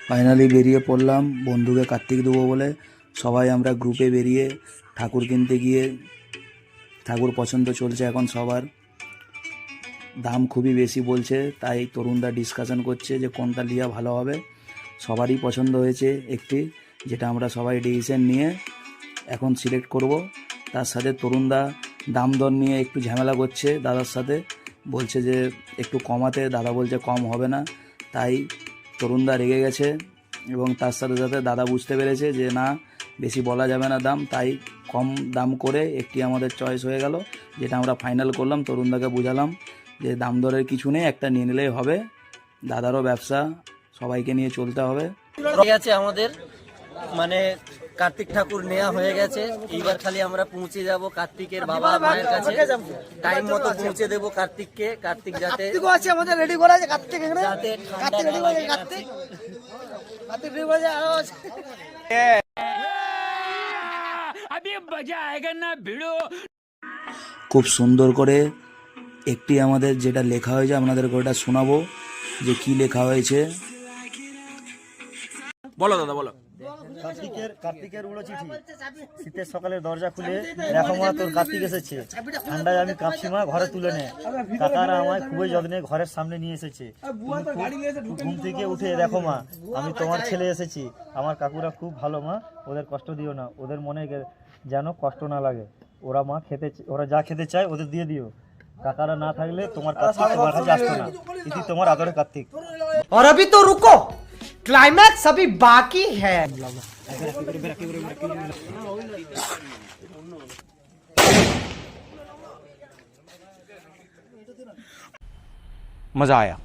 Finally বেরিয়ে পড়লাম বন্ধুকে কার্তিক দেবো বলে। সবাই আমরা গ্রুপে বেরিয়ে ঠাকুর কিনতে গিয়ে ঠাকুর পছন্দ চলছে এখন সবার। দাম খুবই বেশি বলছে, তাই তরুণদা ডিসকাশন করছে যে কোনটা লিয়া ভালো হবে। সবারই পছন্দ হয়েছে একটি, যেটা আমরা সবাই ডিসিশন নিয়ে এখন সিলেক্ট করব। তার সাথে তরুণদা দাম দর নিয়ে একটু ঝামেলা করছে দাদার সাথে, বলছে যে একটু কমাতে, দাদা বলছে কম হবে না। তাই তরুণদা রেগে গেছে এবং তার সাথে সাথে দাদা বুঝতে পেরেছে যে না, বেশি বলা যাবে না দাম, তাই কম দাম করে একটি আমাদের চয়েস হয়ে গেল, যেটা আমরা ফাইনাল করলাম। তরুণদাকে বুঝালাম যে দাম দরের কিছু নেই, একটা নিয়ে নিলেই হবে। দাদারও ব্যবসা, সবাইকে নিয়ে চলতে হবে। গেছে আমাদের মানে কার্তিক ঠাকুর নেওয়া হয়ে গেছে। এইবার খালি আমরা পৌঁছে যাব কার্তিকের বাবা মায়ের কাছে, টাইম মতো পৌঁছে দেব কার্তিককে। কার্তিক যাতে আছে আমাদের রেডি করা আছে, কার্তিক এখানে যাতে কার্তিক রেডি করা আছে, কার্তিক রেডি করা আছে। अभी मजा आएगा ना भिड़ो। খুব সুন্দর করে একটি আমাদের যেটা লেখা হয়েছে আপনাদেরকে ওটা শোনাবো যে কি লেখা হয়েছে। বলো দাদা বলো। কার্তিকের উড়ো চিঠি। শীতের সকালে দরজা খুলে দেখো মা তোর কার্তিক এসেছে। ঠান্ডায় আমি কাঁপছি মা, ঘরে তুলে নে। কাকারা আমায় খুবই যত্নে ঘরের সামনে নিয়ে এসেছে। ঘুম থেকে উঠে দেখো মা, আমি তোমার ছেলে এসেছি। আমার কাকুরা খুব ভালো মা, ওদের কষ্ট দিও না, ওদের মনে যেন কষ্ট না লাগে। ওরা যা খেতে চায় ওদের দিয়ে দিও। কাকারা না থাকলে তোমার কার্তিক তোমার কাছে আসতো না। ইতি তোমার আদরে কার্তিক। और अभी तो रुको, क्लाइमैक्स अभी बाकी है। मजा आया।